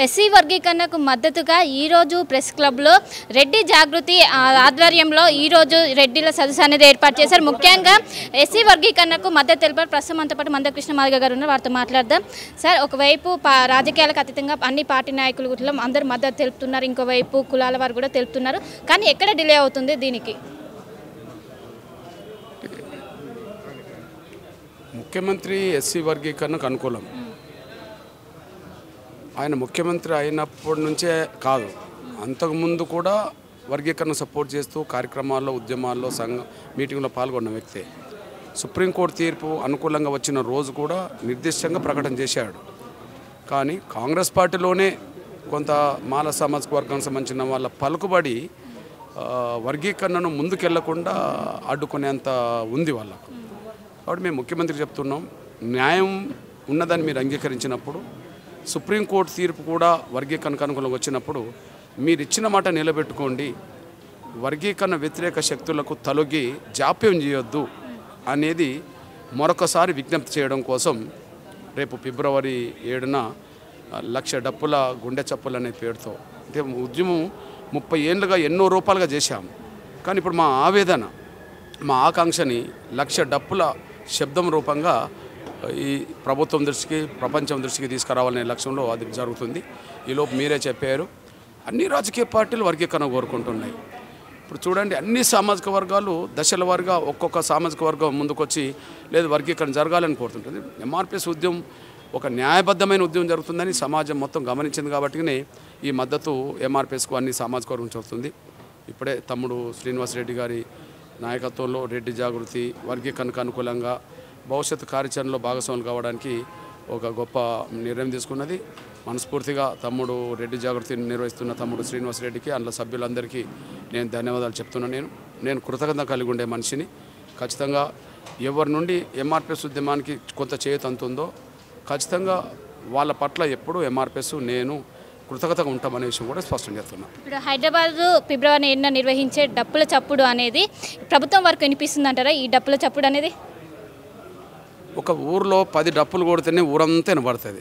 SC వర్గీకరణకు మద్దతుగా ఈరోజు ప్రెస్ క్లబ్లో రెడ్డి జాగృతి ఆధ్వర్యంలో ఈరోజు రెడ్డిల సదస్సు అనేది ఏర్పాటు చేశారు. ముఖ్యంగా ఎస్సీ వర్గీకరణకు మద్దతు తెలిపారు. ప్రస్తుతం అంతా పాటు మందకృష్ణ మాదిగ గారు ఉన్నారు, వారితో మాట్లాడదాం. సార్, ఒకవైపు రాజకీయాలకు అతీతంగా అన్ని పార్టీ నాయకులు కూడా అందరూ మద్దతు తెలుపుతున్నారు, ఇంకోవైపు కులాల వారు కూడా తెలుపుతున్నారు. కానీ ఎక్కడ డిలే అవుతుంది దీనికి? ముఖ్యమంత్రి ఎస్సీ వర్గీకరణకు అనుకూలం. ఆయన ముఖ్యమంత్రి అయినప్పటి నుంచే కాదు, అంతకుముందు కూడా వర్గీకరణ సపోర్ట్ చేస్తూ కార్యక్రమాల్లో, ఉద్యమాల్లో, సంఘ మీటింగ్లో పాల్గొన్న వ్యక్తే. సుప్రీంకోర్టు తీర్పు అనుకూలంగా వచ్చిన రోజు కూడా నిర్దిష్టంగా ప్రకటన చేశాడు. కానీ కాంగ్రెస్ పార్టీలోనే కొంత మాల సామాజిక వర్గానికి సంబంధించిన వాళ్ళ పలుకుబడి వర్గీకరణను ముందుకెళ్లకుండా అడ్డుకునేంత ఉంది వాళ్ళకు. కాబట్టి మేము ముఖ్యమంత్రి చెప్తున్నాం, న్యాయం ఉన్నదని మీరు అంగీకరించినప్పుడు, సుప్రీంకోర్టు తీర్పు కూడా వర్గీకరణకు అనుకూలంగా వచ్చినప్పుడు మీరు ఇచ్చిన మాట నిలబెట్టుకోండి, వర్గీకరణ వ్యతిరేక శక్తులకు తలొగ్గి జాప్యం చేయొద్దు అనేది మరొకసారి విజ్ఞప్తి చేయడం కోసం రేపు ఫిబ్రవరి 7న 1,00,000 డప్పుల గుండె చప్పులు అనే పేరుతో, అంటే ఉద్యమం 30 ఏళ్ళుగా ఎన్నో రూపాలుగా చేశాము. కానీ ఇప్పుడు మా ఆవేదన, మా ఆకాంక్షని 1,00,000 డప్పుల శబ్దం రూపంగా ఈ ప్రభుత్వం దృష్టికి, ప్రపంచం దృష్టికి తీసుకురావాలనే లక్ష్యంలో అది జరుగుతుంది. ఈలోపు మీరే చెప్పారు, అన్ని రాజకీయ పార్టీలు వర్గీకరణ కోరుకుంటున్నాయి. ఇప్పుడు చూడండి, అన్ని సామాజిక వర్గాలు దశల వారీగా ఒక్కొక్క సామాజిక వర్గం ముందుకొచ్చి లేదు వర్గీకరణ జరగాలని కోరుతుంటుంది. ఎంఆర్పిఎస్ ఉద్యమం ఒక న్యాయబద్ధమైన ఉద్యమం జరుగుతుందని సమాజం మొత్తం గమనించింది. కాబట్టినే ఈ మద్దతు ఎంఆర్పిఎస్కు అన్ని సామాజిక వర్గం వస్తుంది. ఇప్పుడే తమ్ముడు శ్రీనివాస్ రెడ్డి గారి నాయకత్వంలో రెడ్డి జాగృతి వర్గీకరణకు అనుకూలంగా భవిష్యత్తు కార్యాచరణలో భాగస్వాములు కావడానికి ఒక గొప్ప నిర్ణయం తీసుకున్నది. మనస్ఫూర్తిగా తమ్ముడు రెడ్డి జాగృతిని నిర్వహిస్తున్న తమ్ముడు శ్రీనివాస్ రెడ్డికి, అందులో సభ్యులందరికీ నేను ధన్యవాదాలు చెప్తున్నాను. నేను కృతజ్ఞత కలిగి ఉండే మనిషిని. ఖచ్చితంగా ఎవరి నుండి ఎంఆర్పిఎస్ ఉద్యమానికి కొంత చేయూత అందుతుందో ఖచ్చితంగా వాళ్ళ పట్ల ఎప్పుడు ఎంఆర్పిఎస్ నేను కృతజ్ఞతగా ఉంటామనే విషయం కూడా స్పష్టం చేస్తున్నాను. ఇప్పుడు హైదరాబాద్ ఫిబ్రవరి 7న నిర్వహించే డప్పుల చప్పుడు అనేది ప్రభుత్వం వరకు వినిపిస్తుంది అంటారా? ఈ డప్పుల చప్పుడు అనేది ఒక ఊరిలో 10 డప్పులు కొడితేనే ఊరంతా వినబడుతుంది.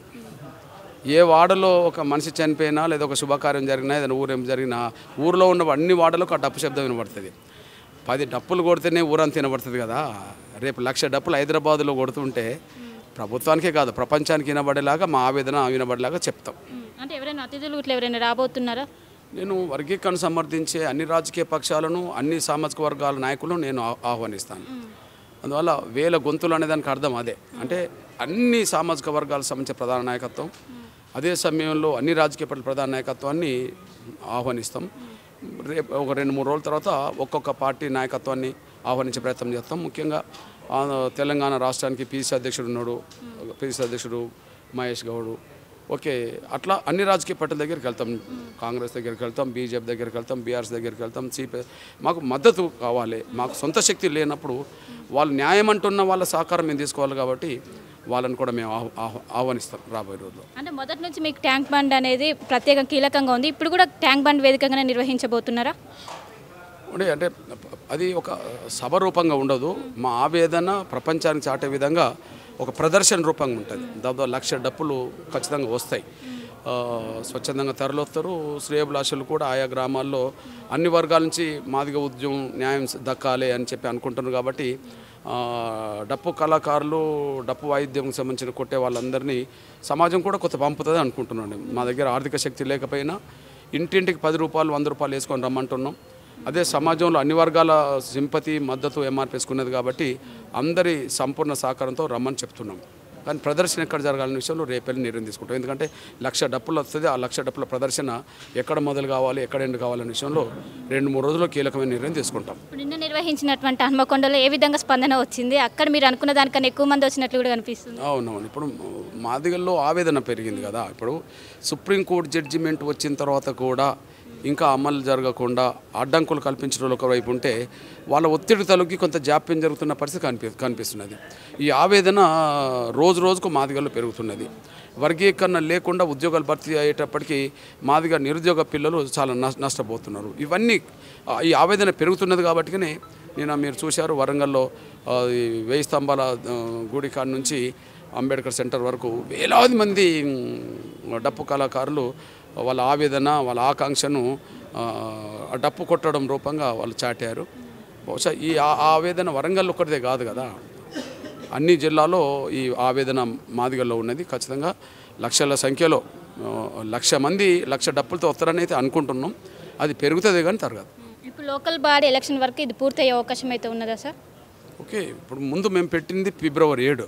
ఏ వాడలో ఒక మనిషి చనిపోయినా లేదా ఒక శుభకార్యం జరిగినా, ఏదైనా ఊరేం జరిగినా ఊరిలో ఉన్న అన్ని వాడలకు ఆ డప్పు శబ్దం వినబడుతుంది. 10 డప్పులు కొడితేనే ఊరంతా వినబడుతుంది కదా. రేపు 1,00,000 డప్పులు హైదరాబాద్లో కొడుతుంటే ప్రభుత్వానికే కాదు ప్రపంచానికి వినబడేలాగా, మా ఆవేదన వినబడేలాగా చెప్తాం. అంటే ఎవరైనా అతిథులు ఇట్లా ఎవరైనా రాబోతున్నారా? నేను వర్గీకరణ సమర్థించే అన్ని రాజకీయ పక్షాలను, అన్ని సామాజిక వర్గాల నాయకులను నేను ఆహ్వానిస్తాను. అందువల్ల వేల గొంతులు అనే దానికి అర్థం అదే. అంటే అన్ని సామాజిక వర్గాలకు సంబంధించిన ప్రధాన నాయకత్వం, అదే సమయంలో అన్ని రాజకీయ పార్టీల ప్రధాన నాయకత్వాన్ని ఆహ్వానిస్తాం. రేపు ఒక 2-3 రోజుల తర్వాత ఒక్కొక్క పార్టీ నాయకత్వాన్ని ఆహ్వానించే ప్రయత్నం చేస్తాం. ముఖ్యంగా తెలంగాణ రాష్ట్రానికి పీసీ అధ్యక్షుడు ఉన్నాడు, పీసీ అధ్యక్షుడు మహేష్ గౌడ్. ఓకే, అట్లా అన్ని రాజకీయ పార్టీల దగ్గరికి వెళ్తాం. కాంగ్రెస్ దగ్గరికి వెళ్తాం, బీజేపీ దగ్గరికి వెళ్తాం, బీఆర్ఎస్ దగ్గరికి వెళ్తాం. మాకు మద్దతు కావాలి. మాకు సొంత శక్తి లేనప్పుడు వాళ్ళు న్యాయం అంటున్న వాళ్ళ సహకారం మేము తీసుకోవాలి. కాబట్టి వాళ్ళని కూడా మేము ఆహ్వానిస్తాం రాబోయే రోజుల్లో. అంటే మొదటి నుంచి మీకు ట్యాంక్ బండ్ అనేది ప్రత్యేక కీలకంగా ఉంది. ఇప్పుడు కూడా ట్యాంక్ బండ్ వేదికగానే నిర్వహించబోతున్నారా? అంటే అది ఒక సభ రూపంగా ఉండదు. మా ఆవేదన ప్రపంచానికి చాటే విధంగా ఒక ప్రదర్శన రూపంగా ఉంటుంది. దాదాపు 1,00,000 డప్పులు ఖచ్చితంగా వస్తాయి. స్వచ్ఛందంగా తరలిస్తారు. శ్రేయోభిలాషులు కూడా ఆయా గ్రామాల్లో అన్ని వర్గాల నుంచి మాదిగ ఉద్యమం న్యాయం దక్కాలి అని చెప్పి అనుకుంటున్నారు. కాబట్టి డప్పు కళాకారులు, డప్పు వాయిద్యం సంబంధించిన కొట్టే వాళ్ళందరినీ సమాజం కూడా కొంత పంపుతుంది అనుకుంటున్నాను. మా దగ్గర ఆర్థిక శక్తి లేకపోయినా ఇంటింటికి 10 రూపాయలు 100 రూపాయలు వేసుకొని రమ్మంటున్నాం. అదే సమాజంలో అన్ని వర్గాల సింపతి, మద్దతు ఎంఆర్పిఎస్కున్నది. కాబట్టి అందరి సంపూర్ణ సహకారంతో రమ్మని చెప్తున్నాం. కానీ ప్రదర్శన ఎక్కడ జరగాలనే విషయంలో రేపెళ్ళి నిర్ణయం తీసుకుంటాం. ఎందుకంటే 1,00,000 డప్పులు వస్తుంది. ఆ 1,00,000 డప్పుల ప్రదర్శన ఎక్కడ మొదలు కావాలి, ఎక్కడ ఎండ్ కావాలనే విషయంలో 2-3 రోజుల్లో కీలకమైన నిర్ణయం తీసుకుంటాం. నిన్న నిర్వహించినటువంటి హన్మకొండలో ఏ విధంగా స్పందన వచ్చింది? అక్కడ మీరు అనుకున్న దానికన్నా ఎక్కువ మంది వచ్చినట్లు కూడా కనిపిస్తుంది. అవునవును, ఇప్పుడు మాదిగల్లో ఆవేదన పెరిగింది కదా. ఇప్పుడు సుప్రీంకోర్టు జడ్జిమెంట్ వచ్చిన తర్వాత కూడా ఇంకా అమలు జరగకుండా అడ్డంకులు కల్పించడం ఒకవైపు ఉంటే, వాళ్ళ ఒత్తిడి తలకి కొంత జాప్యం జరుగుతున్న పరిస్థితి కనిపిస్తున్నది. ఈ ఆవేదన రోజు రోజుకు మాదిగల్లో పెరుగుతున్నది. వర్గీకరణ లేకుండా ఉద్యోగాలు భర్తీ అయ్యేటప్పటికీ మాదిగ నిరుద్యోగ పిల్లలు చాలా నష్టపోతున్నారు. ఇవన్నీ ఈ ఆవేదన పెరుగుతున్నది. కాబట్టినే నేను మీరు చూశారు, వరంగల్లో 1000 స్తంభాల గుడి కాడ నుంచి అంబేద్కర్ సెంటర్ వరకు వేలాది మంది డప్పు కళాకారులు వాళ్ళ ఆవేదన వాళ్ళ ఆకాంక్షను డప్పు కొట్టడం రూపంగా వాళ్ళు చాటారు. బహుశా ఈ ఆవేదన వరంగల్ ఒక్కటిదే కాదు కదా, అన్ని జిల్లాలో ఈ ఆవేదన మాదిగల్లో ఉన్నది. ఖచ్చితంగా లక్షల సంఖ్యలో 1,00,000 మంది 1,00,000 డప్పులతో వస్తారని అయితే అనుకుంటున్నాం. అది పెరుగుతుంది కానీ తరగదు. ఇప్పుడు లోకల్ బాడీ ఎలక్షన్ వరకు ఇది పూర్తయ్యే అవకాశం అయితే ఉన్నదా సార్? ఓకే, ఇప్పుడు ముందు మేము పెట్టింది ఫిబ్రవరి 7.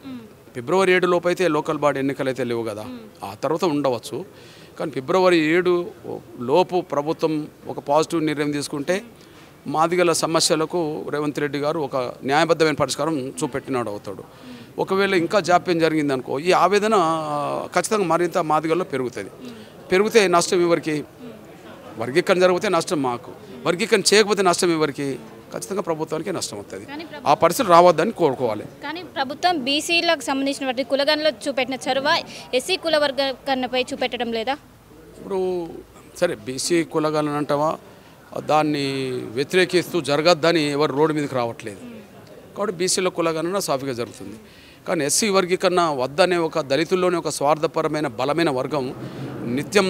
ఫిబ్రవరి 7 లోపు అయితే లోకల్ బాడీ ఎన్నికలు అయితే లేవు కదా, ఆ తర్వాత ఉండవచ్చు. కానీ ఫిబ్రవరి 7 లోపు ప్రభుత్వం ఒక పాజిటివ్ నిర్ణయం తీసుకుంటే మాదిగల సమస్యలకు రేవంత్ రెడ్డి గారు ఒక న్యాయబద్ధమైన పరిష్కారం చూపెట్టినాడు అవుతాడు. ఒకవేళ ఇంకా జాప్యం జరిగిందనుకో ఈ ఆవేదన ఖచ్చితంగా మరింత మాదిగల్లో పెరుగుతుంది. పెరిగితే నష్టం ఎవరికి? వర్గీకరణ జరిగితే నష్టం మాకు, వర్గీకరణ చేయకపోతే నష్టం ఎవరికి? ఖచ్చితంగా ప్రభుత్వానికి నష్టం అవుతుంది. ఆ పరిస్థితి రావద్దని కోరుకోవాలి. కానీ ప్రభుత్వం బీసీలకు సంబంధించిన కులగణలో చూపెట్టిన చొరవ ఎస్సీ కుల వర్గీకరణపై చూపెట్టడం లేదా? ఇప్పుడు సరే బీసీ కులగణన అంటావా, దాన్ని వ్యతిరేకిస్తూ జరగద్దని ఎవరు రోడ్డు మీదకి రావట్లేదు. కాబట్టి బీసీల కులగణన సాఫీగా జరుగుతుంది. కానీ ఎస్సీ వర్గీకరణ వద్దనే ఒక దళితుల్లోనే ఒక స్వార్థపరమైన బలమైన వర్గం నిత్యం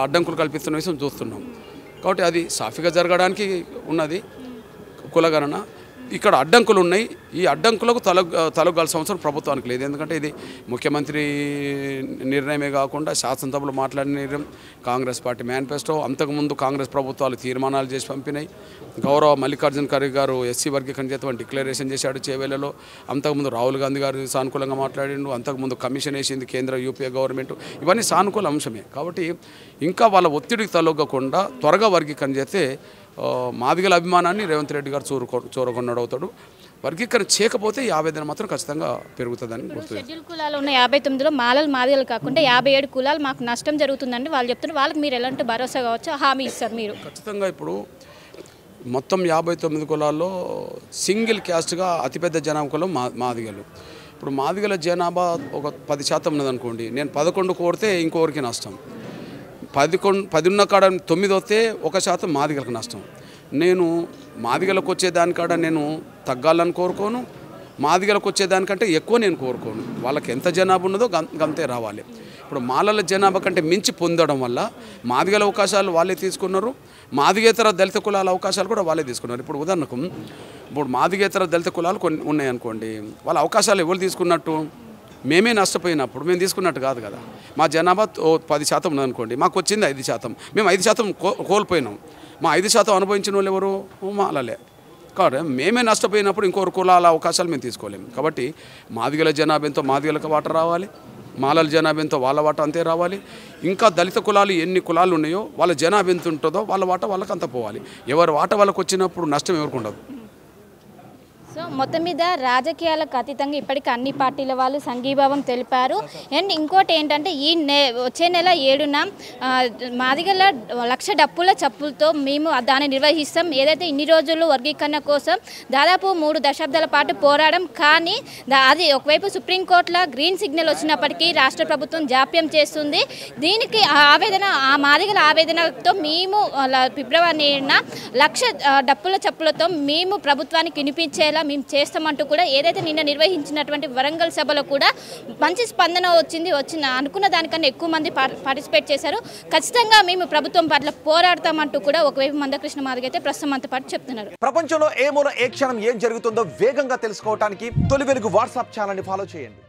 అడ్డంకులు కల్పిస్తున్న విషయం చూస్తున్నాం. కాబట్టి అది సాఫీగా జరగడానికి ఉన్నది కులగణన. ఇక్కడ అడ్డంకులు ఉన్నాయి. ఈ అడ్డంకులకు తలగాల్సిన అవసరం ప్రభుత్వానికి లేదు. ఎందుకంటే ఇది ముఖ్యమంత్రి నిర్ణయమే కాకుండా శాసనసభలో మాట్లాడిన నిర్ణయం, కాంగ్రెస్ పార్టీ మేనిఫెస్టో, అంతకుముందు కాంగ్రెస్ ప్రభుత్వాలు తీర్మానాలు చేసి పంపినాయి. గౌరవ మల్లికార్జున ఖర్గే గారు ఎస్సీ వర్గీకరణ చేతమని డిక్లరేషన్ చేశాడు చేవేళ్లలో. అంతకుముందు రాహుల్ గాంధీ గారు సానుకూలంగా మాట్లాడిండు. అంతకుముందు కమిషన్ వేసింది కేంద్ర యూపీఏ గవర్నమెంట్. ఇవన్నీ సానుకూల అంశమే. కాబట్టి ఇంకా వాళ్ళ ఒత్తిడికి తలొగ్గకుండా త్వరగా వర్గీకరణ చేస్తే మాదిగల అభిమానాన్ని రేవంత్ రెడ్డి గారు చూరగొన్నాడు అవుతాడు. వర్గీకరణ చేయకపోతే ఈ ఆవేదన మాత్రం ఖచ్చితంగా పెరుగుతుందని గుర్తు. షెడ్యూల్ కులాలు ఉన్న 59లో మాదిగలు కాకుండా 57 కులాలు మాకు నష్టం జరుగుతుందని వాళ్ళు చెప్తున్నారు. వాళ్ళకి మీరు ఎలాంటి భరోసా కావచ్చు, హామీ ఇస్తారు మీరు? ఖచ్చితంగా ఇప్పుడు మొత్తం 59 కులాల్లో సింగిల్ క్యాస్ట్గా అతిపెద్ద జనాభా కులం మాదిగలు. ఇప్పుడు మాదిగల జనాభా ఒక 10% ఉన్నదనుకోండి, నేను 11 కోరితే ఇంకొకరికి నష్టం. 10 ఉన్న కాడ 9 వస్తే 1% మాదిగలకు నష్టం. నేను మాదిగలకు వచ్చేదానికాడ నేను తగ్గాలని కోరుకోను, మాదిగలకు వచ్చేదానికంటే ఎక్కువ నేను కోరుకోను. వాళ్ళకి ఎంత జనాభా ఉన్నదో గంతే రావాలి. ఇప్పుడు మాలల జనాభా కంటే మించి పొందడం వల్ల మాదిగల అవకాశాలు వాళ్ళే తీసుకున్నారు, మాదిగేతర దళిత కులాల అవకాశాలు కూడా వాళ్ళే తీసుకున్నారు. ఇప్పుడు ఉదాహరణకు ఇప్పుడు మాదిగేతర దళిత కులాలు కొన్ని ఉన్నాయనుకోండి, వాళ్ళ అవకాశాలు ఎవరు తీసుకున్నట్టు? మేమే నష్టపోయినప్పుడు మేము తీసుకున్నట్టు కాదు కదా. మా జనాభా 10% ఉందనుకోండి, మాకు వచ్చింది 5%, మేము 5% కోల్పోయినాం. మా 5% అనుభవించిన వాళ్ళు ఎవరు? మాలలే. కాబట్టి మేమే నష్టపోయినప్పుడు ఇంకొకరు కులాల అవకాశాలు మేము తీసుకోలేము. కాబట్టి మాదిగల జనాభా ఎంతో మాదిగలకు వాటా రావాలి, మాలల జనాభా ఎంతో వాళ్ళ వాటా అంతే రావాలి. ఇంకా దళిత కులాలు ఎన్ని కులాలు ఉన్నాయో వాళ్ళ జనాభా ఎంత ఉంటుందో వాళ్ళ వాటా వాళ్ళకి అంత పోవాలి. ఎవరి వాటా వాళ్ళకు వచ్చినప్పుడు నష్టం ఎవరికి ఉండదు. సో మొత్తం మీద రాజకీయాలకు అతీతంగా ఇప్పటికీ అన్ని పార్టీల వాళ్ళు సంఘీభావం తెలిపారు. అండ్ ఇంకోటి ఏంటంటే వచ్చే నెల 7న మాదిగల 1,00,000 డప్పుల చప్పులతో మేము దాన్ని నిర్వహిస్తాం. ఏదైతే ఇన్ని రోజులు వర్గీకరణ కోసం దాదాపు 3 దశాబ్దాల పాటు పోరాడం, కానీ అది ఒకవైపు సుప్రీంకోర్టులో గ్రీన్ సిగ్నల్ వచ్చినప్పటికీ రాష్ట్ర ప్రభుత్వం జాప్యం చేస్తుంది. దీనికి ఆవేదన, ఆ మాదిగల ఆవేదనతో మేము ఫిబ్రవరి 7న 1,00,000 డప్పుల చప్పులతో మేము ప్రభుత్వానికి వినిపించేలా మేము చేస్తామంటూ కూడా ఏదైతే నిన్న నిర్వహించినటువంటి వరంగల్ సభలో కూడా మంచి స్పందన వచ్చిన అనుకున్న దానికన్నా ఎక్కువ మంది పార్టిసిపేట్ చేశారు. ఖచ్చితంగా మేము ప్రభుత్వం పట్ల పోరాడతామంటూ కూడా ఒకవైపు మందకృష్ణ మాదిగ అయితే ప్రస్తుతం అంత పాటు చెప్తున్నారు. ప్రపంచంలో ఏ మూల ఏ క్షణం ఏం జరుగుతుందో వేగంగా తెలుసుకోవడానికి తొలి వెలుగు వాట్సాప్ ఛానల్ని ఫాలో చేయండి.